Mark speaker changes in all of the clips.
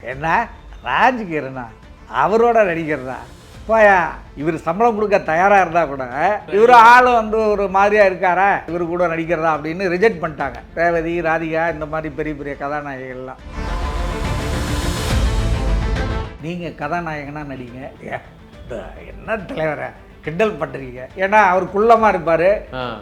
Speaker 1: என்ன ராஜ்கிரணா அவரோட நடிக்கிறதா போயா? இவர் சம்பளம் கொடுக்க தயாராக இருந்தால் கூட இவர் ஆள் வந்து ஒரு மாதிரியாக இருக்காரா இவர் கூட நடிக்கிறதா அப்படின்னு ரிஜெக்ட் பண்ணிட்டாங்க. ரேவதி, ராதிகா, இந்த மாதிரி பெரிய பெரிய கதாநாயகிகள்லாம். நீங்கள் கதாநாயகனாக நடிங்க. என்ன தலைவரை கிண்டல் பண்ணுறீங்க? ஏன்னா அவர் குள்ளமாக இருப்பார்,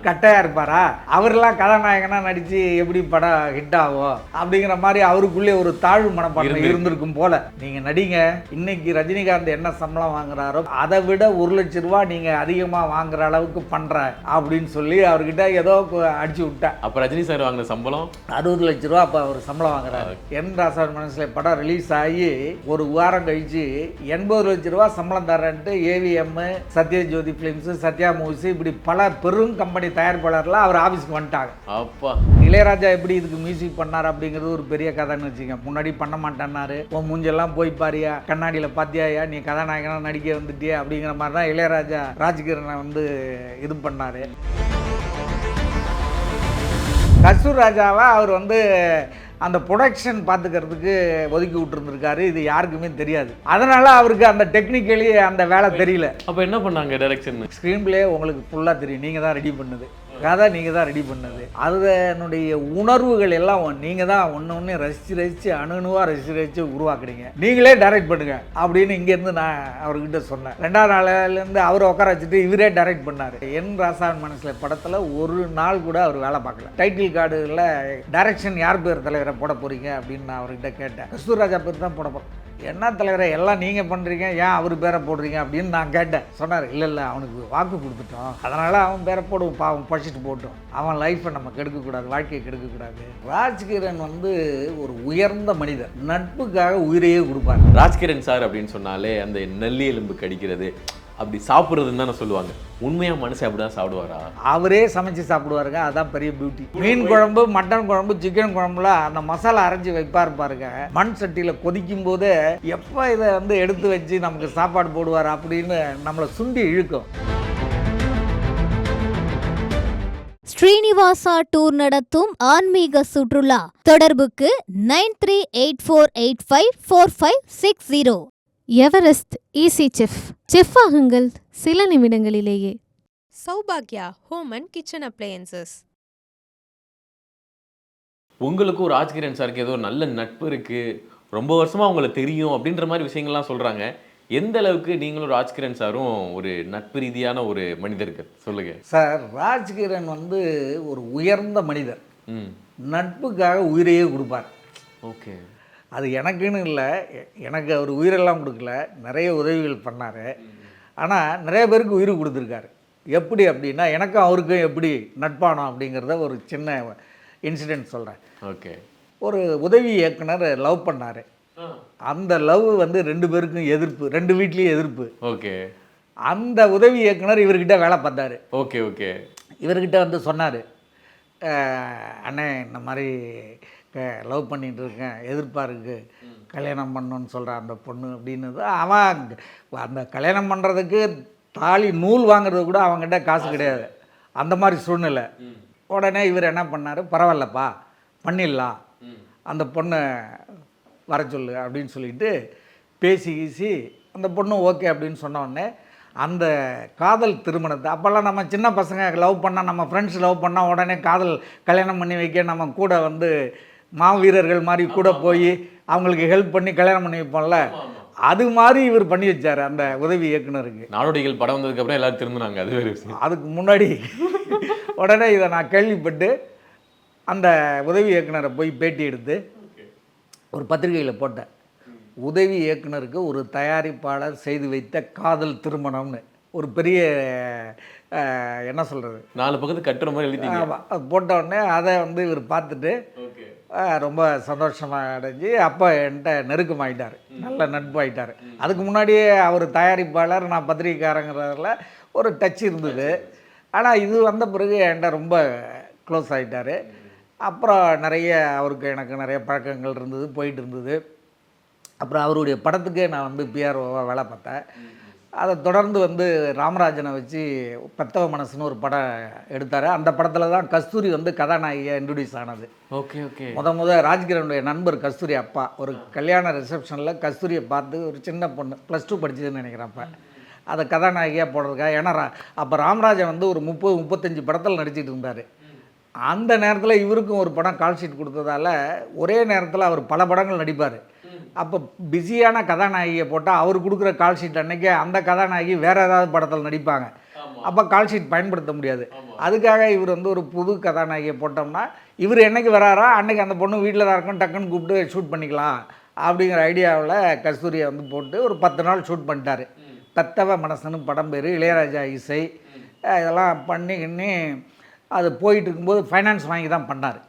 Speaker 1: கட்டையாக இருப்பாரா? அவரெல்லாம் கதாநாயகனாக நடித்து எப்படி படம் ஹிட் ஆகும் அப்படிங்கிற மாதிரி அவருக்குள்ளே ஒரு தாழ்வு மனப்பான்மை இருந்திருக்கும் போல. நீங்கள் நடிங்க. இன்னைக்கு ரஜினிகாந்த் என்ன சம்பளம் வாங்குறாரோ அதை விட 1 லட்ச ரூபா நீங்கள் அதிகமாக வாங்குற அளவுக்கு பண்ணுற அப்படின்னு சொல்லி அவர்கிட்ட ஏதோ அடிச்சு விட்டேன்.
Speaker 2: அப்போ ரஜினி சார் வாங்கின சம்பளம்
Speaker 1: 60 லட்ச ரூபா அப்போ அவர் சம்பளம் வாங்குறாரு. என் ராசாவின் மனசில் படம் ரிலீஸ் ஆகி ஒரு வாரம் கழிச்சு 80 லட்ச ரூபா சம்பளம் தரேன்ட்டு ஏவிஎம், சத்யஜோதி ஃபிலிம்ஸ், சத்யா மூவிஸ், இப்படி பல பெரும் கம்பெனி தயாரிப்பாளர்லாம் அவர் ஆஃபீஸ்க்கு வந்துட்டாங்க.
Speaker 2: அப்பா
Speaker 1: இளையராஜா எப்படி இதுக்கு மியூசிக் பண்ணார் அப்படிங்கிறது ஒரு பெரிய கதைன்னு வச்சுக்கோங்க. முன்னாடி பண்ண மாட்டேன்னாரு, உன் மூஞ்செல்லாம் போய் பாரியா, கண்ணாடியில் பார்த்தியாயா, நீ கதாநாயகனாக நடிக்க வந்துட்டியா அப்படிங்கிற மாதிரி தான் இளையராஜா ராஜ்கிரனை வந்து இது பண்ணார். கஸ்தூர் ராஜாவை அவர் வந்து அந்த ப்ரொடக்ஷன் பார்த்துக்கிறதுக்கு ஒதுக்கி விட்டுருந்துருக்காரு. இது யாருக்குமே தெரியாது. அதனால் அவருக்கு அந்த டெக்னிக்கலி அந்த வேலை தெரியல.
Speaker 2: அப்போ என்ன பண்ணாங்க? டைரக்ஷன்
Speaker 1: ஸ்க்ரீன் பிளே உங்களுக்கு ஃபுல்லாக தெரியும், நீங்கள் தான் ரெடி பண்ணது, கதை நீங்கள் தான் ரெடி பண்ணது, அதனுடைய உணர்வுகள் எல்லாம் நீங்கள் தான் ஒன்று ரசித்து அணுவாக ரசித்து உருவாக்குறீங்க, நீங்களே டைரக்ட் பண்ணுங்க அப்படின்னு இங்கேருந்து நான் அவர்கிட்ட சொன்னேன். 2வது நாளிலேருந்து அவரை உட்கார வச்சுட்டு இவரே டைரக்ட் பண்ணார். என் ராசாவின் மனசில் படத்தில் ஒரு நாள் கூட அவர் வேலை பார்க்கல. டைட்டில் கார்டில் டைரக்ஷன் யார் பேர் தலைவரை போட போகிறீங்க அப்படின்னு நான் அவர்கிட்ட கேட்டேன். கஸ்தூர் ராஜா பேர் தான் போட போகிறேன். என்ன தலைவரை எல்லாம் நீங்கள் பண்ணுறீங்க, ஏன் அவர் பேரை போடுறீங்க அப்படின்னு நான் கேட்டேன். சொன்னார், இல்லை அவனுக்கு வாக்கு கொடுத்துட்டோம், அதனால் அவன் பேரை போடுவோம், பாவம் படிச்சுட்டு போட்டோம், அவன் லைஃப்பை நம்ம கெடுக்கக்கூடாது, வாழ்க்கையை கெடுக்கக்கூடாது. ராஜ்கிரண் வந்து ஒரு உயர்ந்த மனிதர், நட்புக்காக உயிரையே கொடுப்பார்.
Speaker 2: ராஜ்கிரண் சார் அப்படின்னு சொன்னாலே அந்த நெல்லி எலும்பு கடிக்கிறது, அப்படி சாப்பிட்றதுன்னு தானே சொல்லுவாங்க. உண்மையாக மனுஷன் அப்படி தான் சாப்பிடுவாரா?
Speaker 1: அவரே சமைச்சு சாப்பிடுவாருங்க. அதான் பெரிய பியூட்டி. மீன் குழம்பு, மட்டன் குழம்பு, சிக்கன் குழம்புல அந்த மசாலா அரைச்சி வைப்பார் பாருங்க, மண் சட்டியில் கொதிக்கும் போது எப்போ இதை வந்து எடுத்து வச்சு நமக்கு சாப்பாடு போடுவார் அப்படின்னு நம்மளை சுண்டி இழுக்கும்.
Speaker 3: ஸ்ரீனிவாசா டூர் நடத்தும் ஆன்மீக சுற்றுலா. தொடர்புக்கு 9384854560.
Speaker 4: எவரெஸ்ட் ஈஸி செஃப் ஆகுங்கள் சில நிமிடங்களிலேயே.
Speaker 5: சௌபாக்யா ஹோம் அண்ட் கிச்சன் அப்ளையன்சஸ்.
Speaker 2: உங்களுக்கும் ராஜ்கிரண் சாருக்கு ஏதோ நல்ல நட்பு இருக்கு, ரொம்ப வருஷமா அவங்களை தெரியும் அப்படின்ற மாதிரி விஷயங்கள்லாம் சொல்றாங்க. எந்த அளவுக்கு நீங்களும் ராஜ்கிரண் சாரும் ஒரு நட்பு ரீதியான ஒரு மனிதர்கள் சொல்லுங்க
Speaker 1: சார். ராஜ்கிரண் வந்து ஒரு உயர்ந்த மனிதர், நட்புக்காக உயிரையே கொடுப்பார்.
Speaker 2: ஓகே,
Speaker 1: அது எனக்குன்னு இல்லை, எனக்கு அவர் உயிரெல்லாம் கொடுக்கல, நிறைய உதவிகள் பண்ணார். ஆனால் நிறைய பேருக்கு உயிர் கொடுத்துருக்காரு. எப்படி அப்படின்னா, எனக்கும் அவருக்கும் எப்படி நட்பானோம் அப்படிங்கிறத ஒரு சின்ன இன்சிடெண்ட் சொல்கிறேன்.
Speaker 2: ஓகே,
Speaker 1: ஒரு உதவி இயக்குனர் லவ் பண்ணார். அந்த லவ் வந்து 2 பேருக்கும் எதிர்ப்பு, 2 வீட்லேயும் எதிர்ப்பு.
Speaker 2: ஓகே, அந்த
Speaker 1: உதவி இயக்குனர் இவர்கிட்ட வேலை பார்த்தாரு.
Speaker 2: ஓகே ஓகே,
Speaker 1: இவர்கிட்ட வந்து சொன்னார், அண்ணே இந்த மாதிரி லவ் பண்ணிகிட்டு இருக்கேன், எதிர்ப்பாக இருக்குது, கல்யாணம் பண்ணணுன்னு சொல்கிற அந்த பொண்ணு அப்படின்னு. அவன் அந்த கல்யாணம் பண்ணுறதுக்கு தாலி நூல் வாங்குறது கூட அவங்ககிட்ட காசு கிடையாது, அந்த மாதிரி சூழ்நிலை. உடனே இவர் என்ன பண்ணார், பரவாயில்லப்பா பண்ணிடலாம், அந்த பொண்ணை வர சொல்லு அப்படின்னு சொல்லிட்டு பேசி அந்த பொண்ணு ஓகே அப்படின்னு சொன்னோடனே அந்த காதல் திருமணத்தை, அப்போல்லாம் நம்ம சின்ன பசங்க லவ் பண்ணால், நம்ம ஃப்ரெண்ட்ஸ் லவ் பண்ணால் உடனே காதல் கல்யாணம் பண்ணி வைக்க நம்ம கூட வந்து மாவீரர்கள் மாதிரி கூட போய் அவங்களுக்கு ஹெல்ப் பண்ணி கல்யாணம் பண்ணி வைப்போம்ல, அது மாதிரி இவர் பண்ணி வச்சார் அந்த உதவி இயக்குனருக்கு.
Speaker 2: நாடோடிகள் படம் வந்ததுக்கப்புறம் எல்லாரும் திரும்பினாங்க, அது வேறு விஷயம்.
Speaker 1: அதுக்கு முன்னாடி உடனே இதை நான் கேள்விப்பட்டு அந்த உதவி இயக்குனரை போய் பேட்டி எடுத்து ஒரு பத்திரிகையில் போட்டேன். உதவி இயக்குனருக்கு ஒரு தயாரிப்பாளர் செய்து வைத்த காதல் திருமணம்னு ஒரு பெரிய என்ன சொல்கிறது,
Speaker 2: 4 பக்கத்து கட்டுற மாதிரி எழுதிட்டீங்க.
Speaker 1: ஆமாம், அது போட்ட உடனே அதை வந்து இவர் பார்த்துட்டு ரொம்ப சந்தோஷமாக அடைஞ்சு அப்போ என்கிட்ட நெருக்கமாயிட்டார், நல்ல நட்பாயிட்டார். அதுக்கு முன்னாடியே அவர் தயாரிப்பாளர், நான் பத்திரிகைக்காரங்கிறதுல ஒரு டச் இருந்தது. ஆனால் இது வந்த பிறகு என்கிட்ட ரொம்ப க்ளோஸ் ஆகிட்டார். அப்புறம் நிறைய அவருக்கு எனக்கு நிறைய பழக்கங்கள் இருந்தது, போயிட்டு இருந்தது. அப்புறம் அவருடைய படத்துக்கே நான் வந்து பிஆர்ஓவாக வேலை பார்த்தேன். அதை தொடர்ந்து வந்து ராமராஜனை வச்சு பெத்தவ மனசுன்னு ஒரு படம் எடுத்தார். அந்த படத்தில் தான் கஸ்தூரி வந்து கதாநாயகியாக இன்ட்ரடியூஸ் ஆனது.
Speaker 2: Okay okay.
Speaker 1: முத ராஜ்கிரனுடைய நண்பர் கஸ்தூரி அப்பா ஒரு கல்யாண ரிசப்ஷனில் கஸ்தூரியை பார்த்து ஒரு சின்ன பொண்ணு +2 படிச்சதுன்னு நினைக்கிறேன். அப்போ அதை கதாநாயகியாக போடுறதுக்காக, ஏன்னா அப்போ ராமராஜன் வந்து ஒரு 30-35 படத்தில் நடிச்சிட்டு இருந்தார். அந்த நேரத்தில் இவருக்கும் ஒரு படம் கால் ஷீட் கொடுத்ததால ஒரே நேரத்தில் அவர் பல படங்கள் நடிப்பார். அப்போ பிஸியான கதாநாயகியை போட்டால் அவர் கொடுக்குற கால் ஷீட் அன்னைக்கு அந்த கதாநாயகி வேறு ஏதாவது படத்தில் நடிப்பாங்க. அப்போ கால் ஷீட் பயன்படுத்த முடியாது. அதுக்காக இவர் வந்து ஒரு புது கதாநாயகியை போட்டோம்னா இவர் என்னைக்கு வராரோ அன்னைக்கு அந்த பொண்ணு வீட்டில் தான் இருக்கும், டக்குன்னு கூப்பிட்டு ஷூட் பண்ணிக்கலாம் அப்படிங்கிற ஐடியாவில் கஸ்தூரியை வந்து போட்டு ஒரு 10 நாள் ஷூட் பண்ணிட்டார். பெத்தவ மனசுன்னு படம் பேர், இளையராஜா இசை, இதெல்லாம் பண்ணி அது போயிட்டு இருக்கும்போது ஃபைனான்ஸ் வாங்கி தான் பண்ணார்.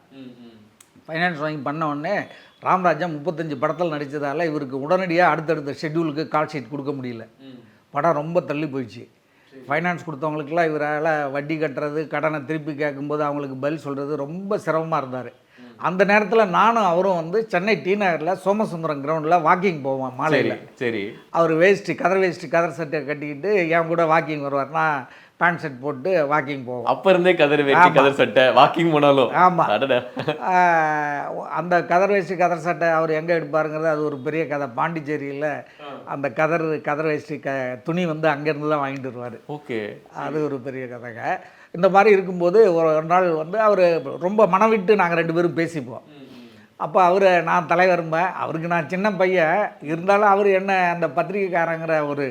Speaker 1: ஃபைனான்ஸ் வாங்கி பண்ண உடனே ராமராஜன் 35 படத்தில் நடித்ததால் இவருக்கு உடனடியாக அடுத்தடுத்த ஷெட்யூலுக்கு கால் ஷீட் கொடுக்க முடியல. படம் ரொம்ப தள்ளி போயிடுச்சு. ஃபைனான்ஸ் கொடுத்தவங்களுக்குலாம் இவரால் வட்டி கட்டுறது, கடனை திருப்பி கேட்கும்போது அவங்களுக்கு பதில் சொல்கிறது ரொம்ப சிரமமாக இருந்தார். அந்த நேரத்தில் நானும் அவரும் வந்து சென்னை டி நகரில் சோமசுந்தரம் கிரவுண்டில் வாக்கிங் போவோம் மாலையில்.
Speaker 2: சரி.
Speaker 1: அவர் கதர் சட்டை கட்டிக்கிட்டு என் கூட வாக்கிங் வருவார். நான் பேண்ட் ஷர்ட் போட்டு வாக்கிங் போவோம்.
Speaker 2: அப்போ இருந்தே கதர் சட்டை வாக்கிங் போனாலும்.
Speaker 1: ஆமாம். அந்த கதர் சட்டை அவர் எங்கே எடுப்பாருங்கிறது அது ஒரு பெரிய கதை. பாண்டிச்சேரியில் அந்த கதர் வேஷ்டி துணி வந்து அங்கேருந்து தான் வாங்கிட்டு வருவார்.
Speaker 2: ஓகே. அது
Speaker 1: ஒரு பெரிய கதைங்க. இந்த மாதிரி இருக்கும்போது ஒரு நாள் வந்து அவர் ரொம்ப மனவிட்டு நாங்கள் 2 பேரும் பேசிப்போம். அப்போ நான் தலைவரும்பேன், அவருக்கு நான் சின்ன பையன் இருந்தாலும் அவர் என்ன அந்த பத்திரிக்கைக்காரங்கிற ஒரு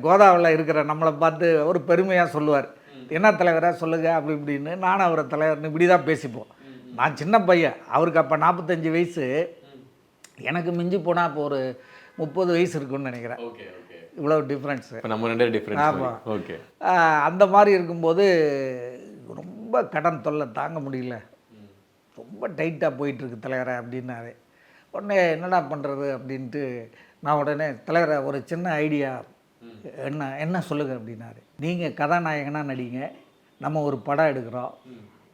Speaker 1: கோதாவில் இருக்கிற நம்மளை பார்த்து ஒரு பெருமையாக சொல்லுவார். என்ன தலைவராக சொல்லுங்கள் அப்படி இப்படின்னு. நானும் அவரை தலைவர்னு இப்படி தான் பேசிப்போம். நான் சின்ன பையன், அவருக்கு அப்போ 45 வயசு, எனக்கு மிஞ்சி போனால் இப்போ ஒரு 30 வயசு இருக்குன்னு நினைக்கிறேன். இவ்வளோ டிஃப்ரென்ஸு
Speaker 2: நம்ம 2 டிஃப்ரென்ஸ்.
Speaker 1: ஆமாம்.
Speaker 2: ஓகே.
Speaker 1: அந்த மாதிரி இருக்கும்போது ரொம்ப கடன் தொல்லை தாங்க முடியல, ரொம்ப டைட்டாக போயிட்டுருக்கு தலைவரை அப்படின்னாரு. உடனே என்னடா பண்ணுறது அப்படின்ட்டு நான் உடனே தலைவரை ஒரு சின்ன ஐடியா, என்ன சொல்லுங்கள் அப்படின்னாரு. நீங்கள் கதாநாயகனாக நடிங்க, நம்ம ஒரு படம் எடுக்கிறோம்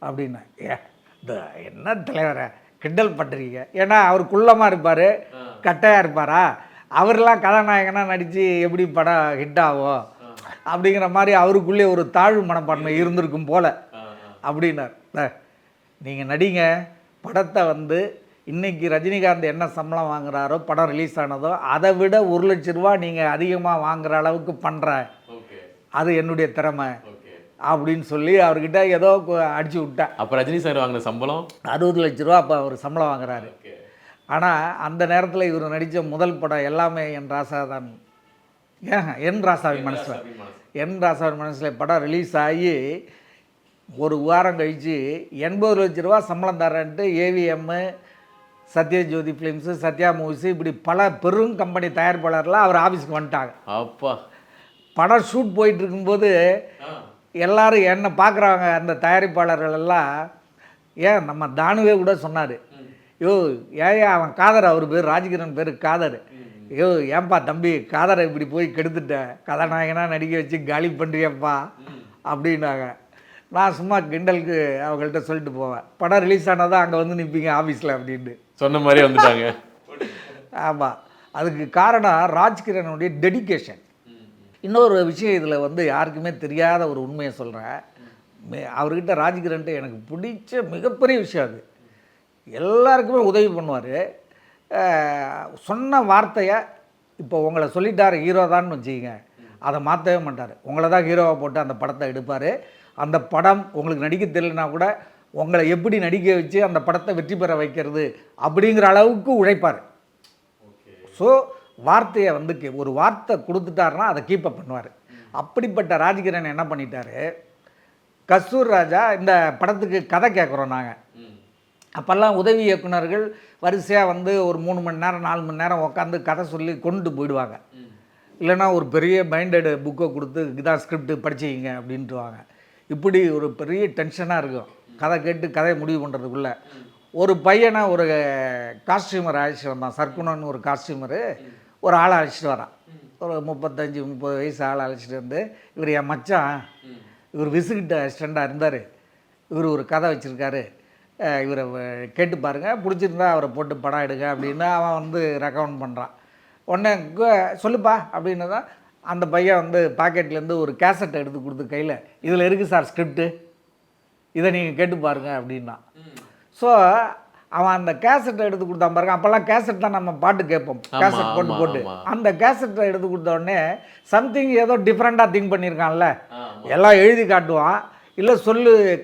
Speaker 1: அப்படின்னா. என்ன தலைவரை கிண்டல் பண்ணுறீங்க? ஏன்னா அவர் குள்ளமாக இருப்பார், கட்டையாக இருப்பாரா, அவரெல்லாம் கதாநாயகனாக நடித்து எப்படி படம் ஹிட் ஆகும் அப்படிங்கிற மாதிரி அவருக்குள்ளே ஒரு தாழ்வு மனப்பான்மை இருந்திருக்கும் போல் அப்படின்னார். நீங்கள் நடிங்க, படத்தை வந்து இன்றைக்கி ரஜினிகாந்த் என்ன சம்பளம் வாங்குறாரோ படம் ரிலீஸ் ஆனதோ அதை விட 1 லட்ச ரூபா நீங்கள் அதிகமாக வாங்குகிற அளவுக்கு பண்ணுறேன், அது என்னுடைய திறமை அப்படின்னு சொல்லி அவர்கிட்ட ஏதோ அடிச்சு விட்டேன்.
Speaker 2: அப்போ ரஜினி சார் வாங்கின சம்பளம்
Speaker 1: 60 லட்ச ரூபா அப்போ அவர் சம்பளம் வாங்குறாரு. ஆனால் அந்த நேரத்தில் இவர் நடித்த முதல் படம் எல்லாமே என் ராசா தான். என் ராசாவின் மனசில் படம் ரிலீஸ் ஆகி ஒரு வாரம் கழித்து 80 லட்ச ரூபா சம்பளம் தரேன்ட்டு ஏவிஎம், சத்யஜோதி ஃபிலிம்ஸு, சத்யா மூவிஸு, இப்படி பல பெரும் கம்பெனி தயாரிப்பாளர்லாம் அவர் ஆஃபீஸுக்கு வந்துட்டாங்க.
Speaker 2: அப்பா
Speaker 1: படம் ஷூட் போயிட்டு இருக்கும்போது எல்லோரும் என்னை பார்க்குறாங்க. அந்த தயாரிப்பாளர்கள் எல்லாம், ஏன் நம்ம தானுவே கூட சொன்னார், யோ ஏன் அவன் காதர், அவர் பேர் ராஜ்கிரண் பேர் காதர், ஐயோ ஏன்பா தம்பி காதரை இப்படி போய் கெடுத்துட்டேன், கதாநாயகனாக நடிக்க வச்சு காலி பண்ணுறியப்பா அப்படின்னாங்க. நான் சும்மா கிண்டலுக்கு அவங்கள்ட்ட சொல்லிட்டு போவேன், படம் ரிலீஸ் ஆனதான் அங்கே வந்து நிற்பீங்க ஆஃபீஸில் அப்படின்ட்டு
Speaker 2: சொன்ன மாதிரி வந்துட்டாங்க.
Speaker 1: ஆமாம், அதுக்கு காரணம் ராஜ்கிரனுடைய டெடிக்கேஷன். இன்னொரு விஷயம் இதில் வந்து யாருக்குமே தெரியாத ஒரு உண்மையை சொல்கிறேன். அவர்கிட்ட ராஜ்கிரன்ட்டு எனக்கு பிடிச்ச மிகப்பெரிய விஷயம் அது. எல்லாருக்குமே உதவி பண்ணுவார். சொன்ன வார்த்தையை, இப்போ உங்களை சொல்லிட்டார் ஹீரோ தான்னு வச்சுக்கிங்க, அதை மாற்றவே மாட்டார். உங்களை தான் ஹீரோவை போட்டு அந்த படத்தை எடுப்பார். அந்த படம் உங்களுக்கு நடிக்க தெரியலனா கூட உங்களை எப்படி நடிக்க வச்சு அந்த படத்தை வெற்றி பெற வைக்கிறது அப்படிங்கிற அளவுக்கு உழைப்பார். ஸோ வார்த்தையை வந்து ஒரு வார்த்தை கொடுத்துட்டாருன்னா அதை கீப்பப் பண்ணுவார். அப்படிப்பட்ட ராஜ்கிரண் என்ன பண்ணிட்டார், கஸ்தூர் ராஜா இந்த படத்துக்கு கதை கேட்குறோம் நாங்கள். அப்போல்லாம் உதவி இயக்குனர்கள் வரிசையாக வந்து ஒரு 3 மணி நேரம் 4 மணி நேரம் உட்காந்து கதை சொல்லி கொண்டு போயிடுவாங்க. இல்லைனா ஒரு பெரிய பைண்டட் புக்கை கொடுத்து இதான் ஸ்கிரிப்ட் படிச்சிக்கிங்க அப்படின்ட்டுவாங்க. இப்படி ஒரு பெரிய டென்ஷனாக இருக்கும் கதை கேட்டு கதையை முடிவு பண்ணுறதுக்குள்ளே. ஒரு பையனை ஒரு காஸ்டியூமர் அழைச்சிட்டு வந்தான், சர்க்குணன்னு ஒரு காஸ்டியூமரு ஒரு ஆளை அழைச்சிட்டு வரான். ஒரு 35-30 வயசு ஆளை அழைச்சிட்டு வந்து, இவர் என் மச்சான், இவர் விசுகிட்ட அசிஸ்டண்டாக இருந்தார், இவர் ஒரு கதை வச்சுருக்காரு, இவரை கேட்டு பாருங்கள், பிடிச்சிருந்தா அவரை போட்டு படம் எடுங்க அப்படின்னு அவன் வந்து ரெக்கமெண்ட் பண்ணுறான். உடனே சொல்லுப்பா அப்படின்னு தான் அந்த பையன் வந்து பாக்கெட்லேருந்து ஒரு கேசட்டை எடுத்து கொடுத்து கையில், இதில் இருக்குது சார் ஸ்கிரிப்டு, இதை நீங்கள் கேட்டு பாருங்க அப்படின்னா. ஸோ அவன் அந்த கேசட்டை எடுத்து கொடுத்தான் பாருங்க. அப்போல்லாம் கேசட் தான் நம்ம பாட்டு கேட்போம், கேசட் போட்டு போட்டு. அந்த கேசட்டை எடுத்து கொடுத்த உடனே சம்திங் ஏதோ டிஃப்ரெண்ட்டாக திங்க் பண்ணியிருக்கான்ல, எல்லாம் எழுதி காட்டுவான், இல்லை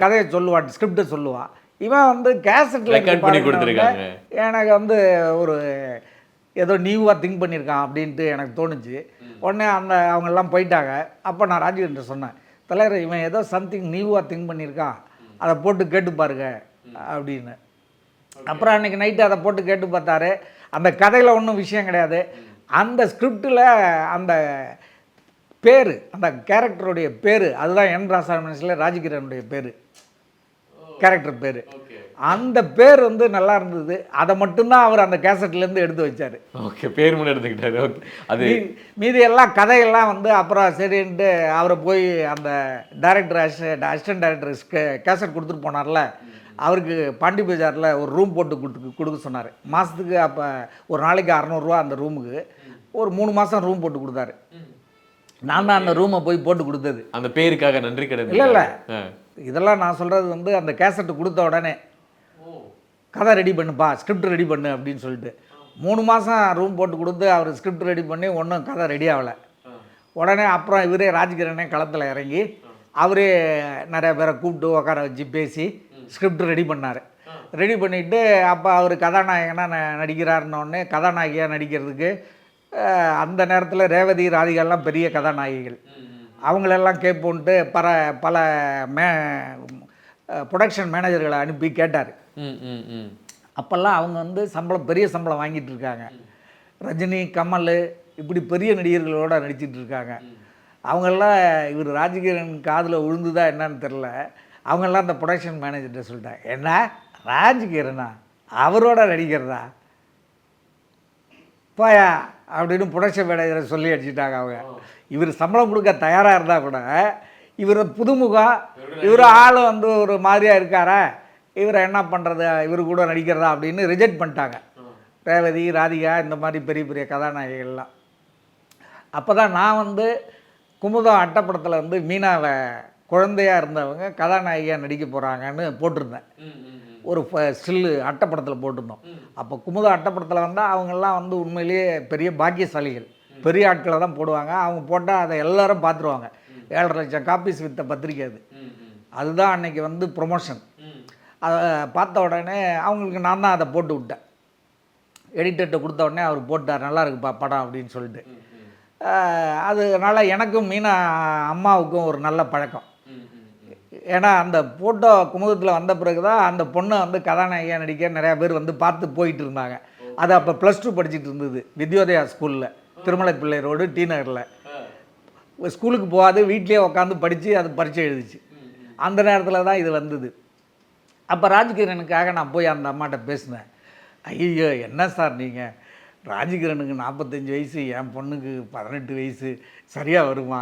Speaker 1: கதையை சொல்லுவான், ஸ்கிரிப்டை சொல்லுவான். இவன் வந்து கேசட்டில்
Speaker 2: பண்ணி கொடுத்துருக்காங்க.
Speaker 1: எனக்கு வந்து ஒரு ஏதோ நியூவாக திங்க் பண்ணியிருக்கான் அப்படின்ட்டு எனக்கு தோணுச்சு. உடனே அவங்கெல்லாம் போயிட்டாங்க. அப்போ நான் ராஜீவ்கிட்ட சொன்னேன், தலைவர் இவன் ஏதோ சம்திங் நியூவாக திங்க் பண்ணியிருக்கான், அதை போட்டு கேட்டு பாருங்க அப்படின்னு. அப்புறம் அன்றைக்கி நைட்டு அதை போட்டு கேட்டு பார்த்தாரு. அந்த கதையில் ஒன்றும் விஷயம் கிடையாது. அந்த ஸ்கிரிப்டில் அந்த பேர், அந்த கேரக்டருடைய பேர், அதுதான் என் ராசாமணிஸில் ராஜகிரனுடைய பேர், கேரக்டர் பேர். அந்த பேர் வந்து நல்லா இருந்தது. அதை மட்டும்தான் அவர் அந்த கேசட்லேருந்து எடுத்து வச்சார்.
Speaker 2: ஓகே, பேர் மட்டும் எடுத்துக்கிட்டாரு. ஓகே, அது
Speaker 1: மீதி எல்லாம் கதையெல்லாம் வந்து அப்புறம் சரின்ட்டு அவரை போய் அந்த டைரக்டர் அசிஸ்டன்ட் டைரக்டர் கேசட் கொடுத்துட்டு போனார்ல, அவருக்கு பாண்டி பஜாரில் ஒரு ரூம் போட்டு கொடுக்க சொன்னார். மாதத்துக்கு அப்போ ஒரு நாளைக்கு 600 ரூபா அந்த ரூமுக்கு. ஒரு 3 மாதம் ரூம் போட்டு கொடுத்தாரு. நான் தான் அந்த ரூமை போய் போட்டு கொடுத்தது.
Speaker 2: அந்த பேருக்காக நன்றி கடன்
Speaker 1: இல்லை இதெல்லாம் நான் சொல்கிறது வந்து அந்த கேசட்டு கொடுத்த உடனே கதை ரெடி பண்ணுப்பா, ஸ்கிரிப்ட் ரெடி பண்ணு அப்படின்னு சொல்லிட்டு 3 மாதம் ரூம் போட்டு கொடுத்து அவர் ஸ்கிரிப்ட் ரெடி பண்ணி ஒன்றும் கதை ரெடி ஆகலை. உடனே அப்புறம் இவரே ராஜ்கிரனே களத்தில் இறங்கி அவரே நிறைய பேரை கூப்பிட்டு உட்கார வச்சு பேசி ஸ்கிரிப்ட் ரெடி பண்ணார். ரெடி பண்ணிவிட்டு அப்போ அவர் கதாநாயகனாக நடிக்கிறாருன்னொடனே கதாநாயகியாக நடிக்கிறதுக்கு அந்த நேரத்தில் ரேவதி ராதிகாலாம் பெரிய கதாநாயகிகள். அவங்களெல்லாம் கேட்போன்ட்டு பல ப்ரொடக்ஷன் மேனேஜர்களை அனுப்பி கேட்டார். அப்போல்லாம் அவங்க வந்து பெரிய சம்பளம் வாங்கிட்டு இருக்காங்க. ரஜினி, கமல் இப்படி பெரிய நடிகர்களோடு நடிச்சிட்டு இருக்காங்க. அவங்கெல்லாம் இவர் ராஜகிரன் காதில் விழுந்துதா என்னன்னு தெரில. அவங்கெல்லாம் அந்த ப்ரொடக்ஷன் மேனேஜர்கிட்ட சொல்லிட்டாங்க, என்ன ராஜகிரனா அவரோட நடிக்கிறதா போயா அப்படின்னு ப்ரொடக்ஷன் மேனேஜரை சொல்லி அடிச்சுட்டாங்க அவங்க. இவர் சம்பளம் கொடுக்க தயாராக இருந்தால் கூட இவர் புதுமுகம், இவர் ஆள் வந்து ஒரு மாதிரியாக இருக்காரா, இவரை என்ன பண்ணுறது, இவர் கூட நடிக்கிறதா அப்படின்னு ரிஜெக்ட் பண்ணிட்டாங்க. ரேவதி, ராதிகா இந்த மாதிரி பெரிய பெரிய கதாநாயகிகள்லாம். அப்போ தான் நான் வந்து குமுதம் அட்டப்படத்தில் வந்து மீனாவை குழந்தையாக இருந்தவங்க கதாநாயகியாக நடிக்க போகிறாங்கன்னு போட்டிருந்தேன். ஒரு ஸ்டில்லு அட்டப்படத்தில் போட்டிருந்தோம். அப்போ குமுதம் அட்டப்படத்தில் வந்தால் அவங்கெல்லாம் வந்து உண்மையிலேயே பெரிய பாக்கியசாலிகள், பெரிய ஆட்களை தான் போடுவாங்க. அவங்க போட்டால் அதை எல்லோரும் பார்த்துருவாங்க. 7.5 லட்சம் காப்பீஸ் விற்ற பத்திரிக்கை அதுதான் அன்றைக்கி வந்து ப்ரொமோஷன். அதை பார்த்த உடனே அவங்களுக்கு நான் தான் அதை போட்டு விட்டேன். எடிட்டர்கிட்ட கொடுத்த உடனே அவர் போட்டார், நல்லா இருக்குப்பா படம் அப்படின்னு சொல்லிட்டு. அதனால் எனக்கும் மீனா அம்மாவுக்கும் ஒரு நல்ல பழக்கம். ஏன்னா அந்த ஃபோட்டோ குமுதத்தில் வந்த பிறகு தான் அந்த பொண்ணை வந்து கதாநாயகியாக நடிக்க நிறையா பேர் வந்து பார்த்து போயிட்டு இருந்தாங்க. அது அப்போ +2 படிச்சுட்டு இருந்தது வித்யோதயா ஸ்கூலில், திருமலை பிள்ளை ரோடு, டி நகரில். ஸ்கூலுக்கு போகாது, வீட்லேயே உட்காந்து படித்து அது பரீட்சை எழுதிச்சு. அந்த நேரத்தில் தான் இது வந்தது. அப்போ ராஜகிரனுக்காக நான் போய் அந்த அம்மாட்ட பேசினேன். ஐயோ என்ன சார் நீங்கள், ராஜகிரனுக்கு 45 வயசு, என் பொண்ணுக்கு 18 வயசு, சரியாக வருமா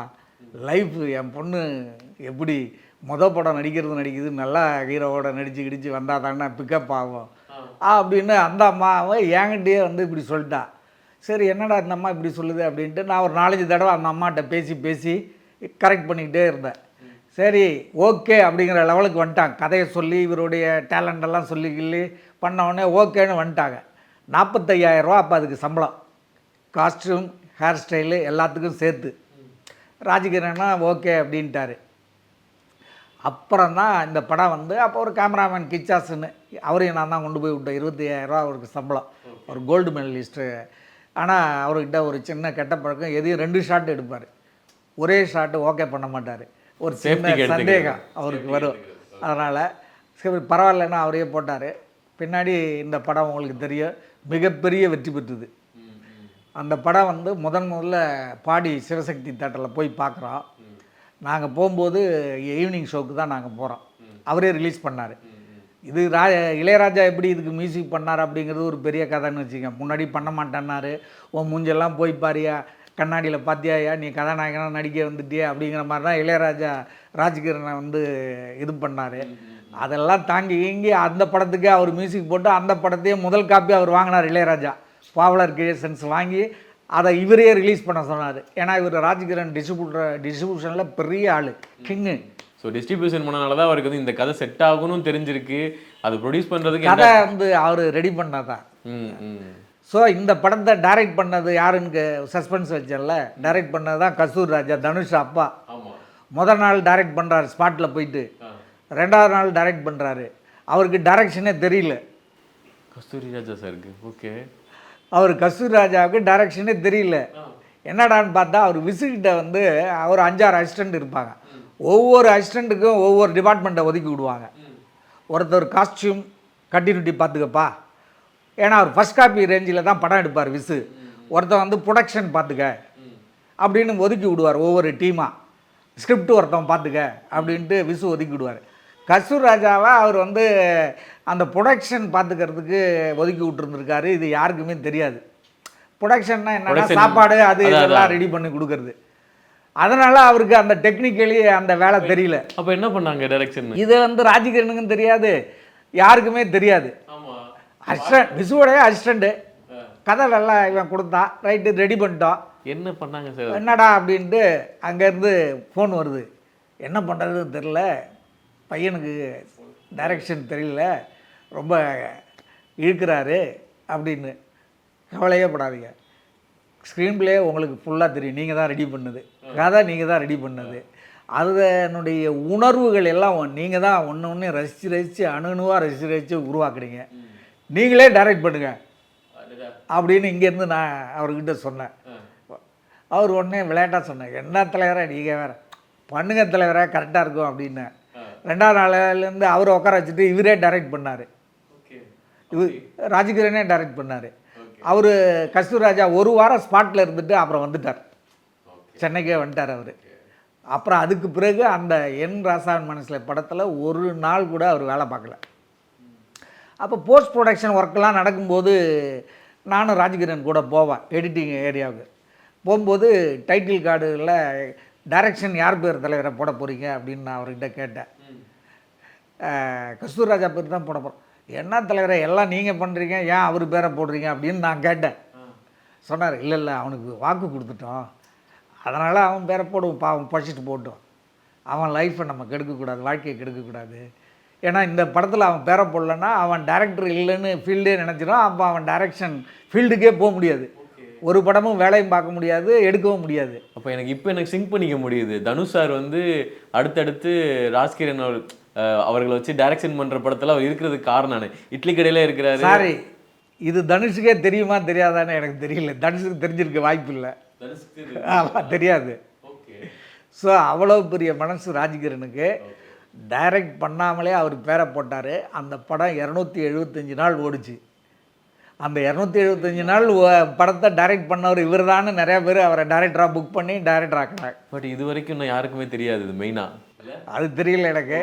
Speaker 1: லைஃப்? என் பொண்ணு எப்படி படம் நடிக்குது, நல்லா ஹீரோவோட நடிச்சு வந்தால் தானே பிக்கப் ஆகும் அப்படின்னு அந்த அம்மாவை என்கிட்டயே வந்து இப்படி சொல்லிட்டா. சரி என்னடா இந்த அம்மா இப்படி சொல்லுது அப்படின்ட்டு நான் ஒரு 4-5 தடவை அந்த அம்மாட்ட பேசி கரெக்ட் பண்ணிக்கிட்டே இருந்தேன். சரி ஓகே அப்படிங்கிற லெவலுக்கு வந்துட்டாங்க. கதையை சொல்லி இவருடைய டேலண்டெல்லாம் சொல்லி பண்ணவுடனே ஓகேன்னு வந்துட்டாங்க. 45,000 ரூபா அப்போ அதுக்கு சம்பளம், காஸ்ட்யூம், ஹேர் ஸ்டைலு எல்லாத்துக்கும் சேர்த்து. ராஜகிரனா ஓகே அப்படின்ட்டாரு. அப்புறம் தான் இந்த படம் வந்து அப்போ ஒரு கேமராமேன் கிச்சாஸ்ன்னு அவரையும் நான் தான் கொண்டு போய் விட்டேன். 25,000 ரூபா அவருக்கு சம்பளம், ஒரு கோல்டு மெடலிஸ்ட்டு. ஆனால் அவர்கிட்ட ஒரு சின்ன கெட்ட பழக்கம், எதையும் 2 ஷாட் எடுப்பார், ஒரே ஷாட்டு ஓகே பண்ண மாட்டார். ஒரு சின்ன சந்தேகம் அவருக்கு வரும். அதனால் சரி பரவாயில்லன்னா அவரையே போட்டார். பின்னாடி இந்த படம் உங்களுக்கு தெரியும், மிகப்பெரிய வெற்றி பெற்றது. அந்த படம் வந்து முதல்ல பாடி சிவசக்தி தேட்டரில் போய் பார்க்குறோம். நாங்கள் போகும்போது ஈவினிங் ஷோக்கு தான் நாங்கள் போகிறோம். அவரே ரிலீஸ் பண்ணார். இது இளையராஜா எப்படி இதுக்கு மியூசிக் பண்ணார் அப்படிங்கிறது ஒரு பெரிய கதைன்னு வச்சுக்கோங்க. முன்னாடி பண்ண மாட்டேன்னாரு, உன் மூஞ்செல்லாம் போய் பாரியா, கண்ணாடியில் பார்த்தியாயா, நீ கதாநாயகனாக நடிக்க வந்துட்டியா அப்படிங்கிற மாதிரி தான் இளையராஜா ராஜ்கிரனை வந்து இது பண்ணார். அதெல்லாம் தாங்கி அந்த படத்துக்கு அவர் மியூசிக் போட்டு அந்த படத்தையே முதல் காப்பி அவர் வாங்கினார். இளையராஜா பாவலர் கிரியேஷன்ஸ் வாங்கி அதை இவரே ரிலீஸ் பண்ண சொன்னார். ஏன்னா இவர் ராஜ்கிரண் டிஸ்ட்ரிபியூஷனில் பெரிய ஆள், கிங்கு.
Speaker 2: ஸோ டிஸ்ட்ரிபியூஷன் பண்ணனால தான் அவருக்கு வந்து இந்த கதை செட் ஆகணும்னு தெரிஞ்சிருக்கு. அது ப்ரொடியூஸ் பண்ணுறதுக்கு
Speaker 1: கதை வந்து அவர் ரெடி பண்ணாதான். ஸோ இந்த படத்தை டைரக்ட் பண்ணது யாருன்னு சஸ்பென்ஸ் வச்சல, டைரக்ட் பண்ணது தான் கஸ்தூரி ராஜா, தனுஷ் அப்பா. முதல் நாள் டைரக்ட் பண்ணுறாரு ஸ்பாட்டில் போயிட்டு, ரெண்டாவது நாள் டைரக்ட் பண்ணுறாரு. அவருக்கு டைரக்ஷனே தெரியல.
Speaker 2: கஸ்தூரி ராஜா சாருக்கு ஓகே,
Speaker 1: அவர் கஸ்தூரி ராஜாவுக்கு டைரக்ஷனே தெரியல. என்னடான்னு பார்த்தா அவர் விசுகிட்ட வந்து அவர் 5-6 அசிஸ்டண்ட் இருப்பாங்க. ஒவ்வொரு அசிஸ்டண்ட்டுக்கும் ஒவ்வொரு டிபார்ட்மெண்ட்டை ஒதுக்கி விடுவாங்க. ஒருத்தர் காஸ்டியூம் கண்டினியூட்டி பார்த்துக்கப்பா, ஏன்னா அவர் ஃபஸ்ட் காப்பி ரேஞ்சில் தான் படம் எடுப்பார் விசு. ஒருத்தர் வந்து ப்ரொடக்ஷன் பார்த்துக்க அப்படின்னு ஒதுக்கி விடுவார். ஒவ்வொரு டீமாக ஸ்கிரிப்ட் ஒருத்தவன் பார்த்துக்க அப்படின்ட்டு விசு ஒதுக்கி விடுவார். கஸ்தூரி ராஜாவை அவர் வந்து அந்த ப்ரொடக்ஷன் பார்த்துக்கிறதுக்கு ஒதுக்கி விட்டுருந்துருக்காரு. இது யாருக்குமே தெரியாது. ப்ரொடக்ஷன்னா என்னன்னா சாப்பாடு அது இதெல்லாம் ரெடி பண்ணி கொடுக்கறது. அதனால் அவருக்கு அந்த டெக்னிக்கலி அந்த வேலை தெரியல.
Speaker 2: அப்போ என்ன பண்ணாங்க டைரக்ஷன்?
Speaker 1: இது வந்து ராஜ்கிரனுக்கும் தெரியாது, யாருக்குமே தெரியாது. அசிஸ்டன்ட், விசுவோடைய அசிஸ்டண்ட்டு கதை நல்லா இவன் கொடுத்தான், ரைட்டு ரெடி பண்ணிட்டோம்.
Speaker 2: என்ன பண்ணாங்க சார்?
Speaker 1: என்னடா அப்படின்ட்டு அங்கேருந்து ஃபோன் வருது. என்ன பண்ணுறதுன்னு தெரில, பையனுக்கு டைரக்ஷன் தெரியல, ரொம்ப இழுக்கிறாரு அப்படின்னு. கவலையே படாதீங்க, ஸ்க்ரீன் பிளே உங்களுக்கு ஃபுல்லாக தெரியும், நீங்கள் தான் ரெடி பண்ணது, கதை நீங்கள் தான் ரெடி பண்ணது, அதனுடைய உணர்வுகள் எல்லாம் நீங்கள் தான் ஒன்று ஒன்று ரசித்து அணுவாக ரசித்து உருவாக்குறீங்க, நீங்களே டைரக்ட் பண்ணுங்க அப்படின்னு இங்கேருந்து நான் அவர்கிட்ட சொன்னேன். அவர் உடனே விளையாட்டாக சொன்னேன், என்ன தலைவராக நீங்கள் வேறு பண்ணுங்க தலைவராக கரெக்டாக இருக்கும் அப்படின்னு. ரெண்டாவது நாள்லேருந்து அவரை உட்கார வச்சுட்டு இவரே டைரக்ட் பண்ணார். இவர் ராஜ்கிரனே டைரக்ட் பண்ணார். அவர் கஸ்தூரி ராஜா ஒரு வாரம் ஸ்பாட்டில் இருந்துட்டு அப்புறம் வந்துட்டார், சென்னைக்கே வந்துட்டார் அவர். அப்புறம் அதுக்கு பிறகு அந்த என் ராசாவின் மனசில் படத்தில் ஒரு நாள் கூட அவர் வேலை பார்க்கல. அப்போ போஸ்ட் ப்ரொடக்ஷன் ஒர்க்கெலாம் நடக்கும்போது நானும் ராஜ்கிரண் கூட போவேன் எடிட்டிங் ஏரியாவுக்கு. போகும்போது டைட்டில் கார்டில் டைரக்ஷன் யார் பேர் தலைவரை போட போகிறீங்க அப்படின்னு நான் அவர்கிட்ட கேட்டேன். கஸ்தூரி ராஜா பேர் தான் போட போகிறோம். என்ன தலைவரை எல்லாம் நீங்கள் பண்ணுறீங்க, ஏன் அவர் பேரை போடுறீங்க அப்படின்னு நான் கேட்டேன். சொன்னார், இல்லை இல்லை அவனுக்கு வாக்கு கொடுத்துட்டோம், அதனால் அவன் பேரை போடுவோம், பாவம் படிச்சுட்டு போட்டோம், அவன் லைஃப்பை நம்ம கெடுக்கக்கூடாது, வாழ்க்கையை கெடுக்கக்கூடாது. ஏன்னா இந்த படத்தில் அவன் பேரை போடலன்னா அவன் டைரக்டர் இல்லைன்னு ஃபீல்டே நினச்சிடும். அப்போ அவன் டைரக்ஷன் ஃபீல்டுக்கே போக முடியாது, ஒரு படமும் வேலையும் பார்க்க முடியாது, எடுக்கவும் முடியாது.
Speaker 2: அப்போ எனக்கு சிங்க் பண்ணிக்க முடியுது. தனுஷ் சார் வந்து அடுத்தடுத்து ராஜ்கிரண் அவர்களை வச்சு டைரக்ஷன் பண்ணுற படத்தில் அவர் இருக்கிறதுக்கு காரணம் நான் இட்லி கடையில் இருக்கிறாரு.
Speaker 1: சாரி, இது தனுஷுக்கே தெரியுமா தெரியாதான்னு எனக்கு தெரியல. தனுஷுக்கு தெரிஞ்சிருக்க வாய்ப்பு இல்லை, தெரியாது. ஸோ அவ்வளோ பெரிய மனசு ராஜ்கிரனுக்கு. டைரக்ட் பண்ணாமலே அவர் பேரை போட்டார். அந்த படம் 275 நாள் ஓடிச்சு. அந்த 275 நாள் படத்தை டைரக்ட் பண்ணவர் இவர் தான். நிறைய பேர் அவரை டைரக்டராக புக் பண்ணி டைரக்டர் ஆக்கினாங்க.
Speaker 2: பட் இது வரைக்கும் இன்னும் யாருக்குமே தெரியாது இது மெயினாக.
Speaker 1: அது தெரியல எனக்கு,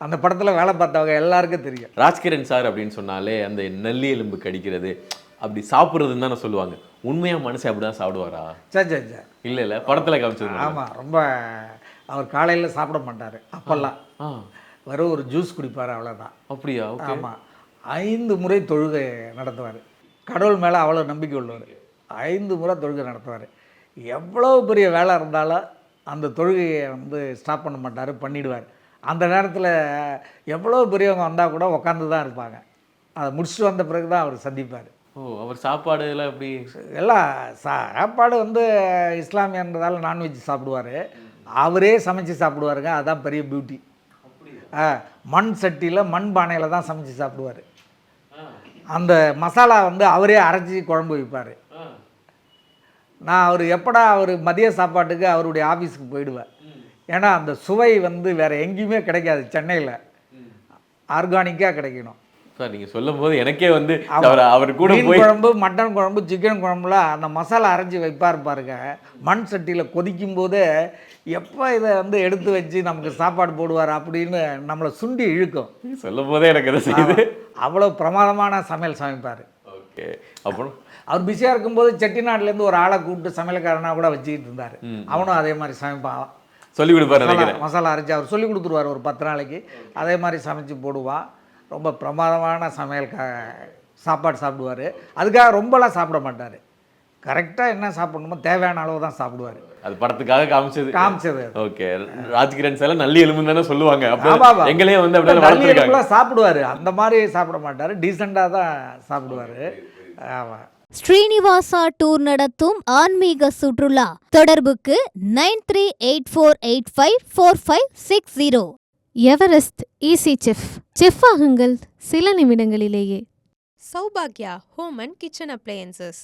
Speaker 1: அந்த படத்தில் வேலை பார்த்தவங்க எல்லாருக்கும் தெரியும்.
Speaker 2: ராஜ்கிரண் சார் அப்படின்னு சொன்னாலே அந்த நெல்லி எலும்பு கடிக்கிறது அப்படி சாப்பிட்றதுன்னு தானே சொல்லுவாங்க. உண்மையாக மனுஷன் அப்படி தான் சாப்பிடுவாரா?
Speaker 1: சரி சரி சரி,
Speaker 2: இல்லை இல்லை படத்தில் காமிச்சது.
Speaker 1: ஆமாம், ரொம்ப அவர் காலையில் சாப்பிட மாட்டார் அப்போல்லாம், வெறும் ஒரு ஜூஸ் குடிப்பார், அவ்வளோதான்.
Speaker 2: அப்படியா?
Speaker 1: ஆமாம், 5 முறை தொழுகை நடத்துவார். கடவுள் மேலே அவ்வளோ நம்பிக்கை உள்ளவர். 5 முறை தொழுகை நடத்துவார். எவ்வளோ பெரிய வேலை இருந்தாலும் அந்த தொழுகையை வந்து ஸ்டாப் பண்ண மாட்டார், பண்ணிவிடுவார். அந்த நேரத்தில் எவ்வளோ பெரியவங்க வந்தால் கூட உட்காந்து தான் இருப்பாங்க. அதை முடிச்சுட்டு வந்த பிறகு தான் அவர் சந்திப்பார்.
Speaker 2: ஓ, அவர் சாப்பாடு எல்லாம் எப்படி?
Speaker 1: எல்லாம் சாப்பாடு வந்து இஸ்லாமியன்றதால நான்வெஜ் சாப்பிடுவார், அவரே சமைச்சு சாப்பிடுவாருங்க. அதுதான் பெரிய பியூட்டி. மண் சட்டியில் மண் பானையில் தான் சமைச்சு சாப்பிடுவார். அந்த மசாலா வந்து அவரே அரைச்சி குழம்பு வைப்பார். நான் அவர் எப்படா அவர் மதிய சாப்பாட்டுக்கு அவருடைய ஆஃபீஸுக்கு போயிடுவேன். ஏன்னா அந்த சுவை வந்து வேறு எங்கேயுமே கிடைக்காது, சென்னையில் ஆர்கானிக்காக கிடைக்கணும்.
Speaker 2: சார் நீங்கள் சொல்லும் போது எனக்கே வந்து அவர் கூட
Speaker 1: மீன் குழம்பு, மட்டன் குழம்பு, சிக்கன் குழம்புல அந்த மசாலா அரைச்சி வைப்பார் பாருங்க. மண் சட்டியில் கொதிக்கும் போதே எப்போ இதை வந்து எடுத்து வச்சு நமக்கு சாப்பாடு போடுவார் அப்படின்னு நம்மளை சுண்டி இழுக்கும்.
Speaker 2: சொல்லும் போதே எனக்கு அதை செய்யுது.
Speaker 1: அவ்வளோ பிரமாதமான சமையல் சமைப்பார்.
Speaker 2: ஓகே. அப்புறம்
Speaker 1: அவர் பிஸியாக இருக்கும்போது செட்டிநாட்டிலேருந்து ஒரு ஆளை கூப்பிட்டு சமையல்காரனாக கூட வச்சுக்கிட்டு இருந்தார். அவனும் அதே மாதிரி சமைப்பான்,
Speaker 2: சொல்லி கொடுப்பார்.
Speaker 1: மசாலா அரைச்சி அவர் சொல்லி கொடுத்துருவார். ஒரு 10 நாளைக்கு அதே மாதிரி சமைச்சு போடுவான். ரொம்ப பிரமாதமான சமையல் சாப்பாடு சாப்பிடுவார். அதுக்காக ரொம்பலாம் சாப்பிட மாட்டார், கரெக்டாக என்ன சாப்பிடணுமோ தேவையான அளவு தான் சாப்பிடுவார்.
Speaker 2: அது படத்துக்காக காமிச்சது
Speaker 1: காமிச்சது அது.
Speaker 2: ஓகே. ராஜ்கிரண் சார் நல்லி எலும்புன்னு தானே சொல்லுவாங்க. அப்ப
Speaker 1: ஆமாமா.
Speaker 2: எங்களையே வந்து அப்படியே
Speaker 1: நல்லி
Speaker 2: வளர்த்துருக்காங்க.
Speaker 1: எலும்புலாம் சாப்பிடுவார், அந்த மாதிரி சாப்பிட மாட்டார், டீசெண்டாக தான் சாப்பிடுவார். ஆமாம்.
Speaker 3: ஸ்ரீனிவாசா டூர் நடத்தும் ஆன்மீக சுற்றுலா தொடர்புக்கு 9384854560.
Speaker 4: Everest easy chef. செஃப் ஆகுங்கள் சில நிமிடங்களிலேயே.
Speaker 5: Saubhagya Home and Kitchen Appliances.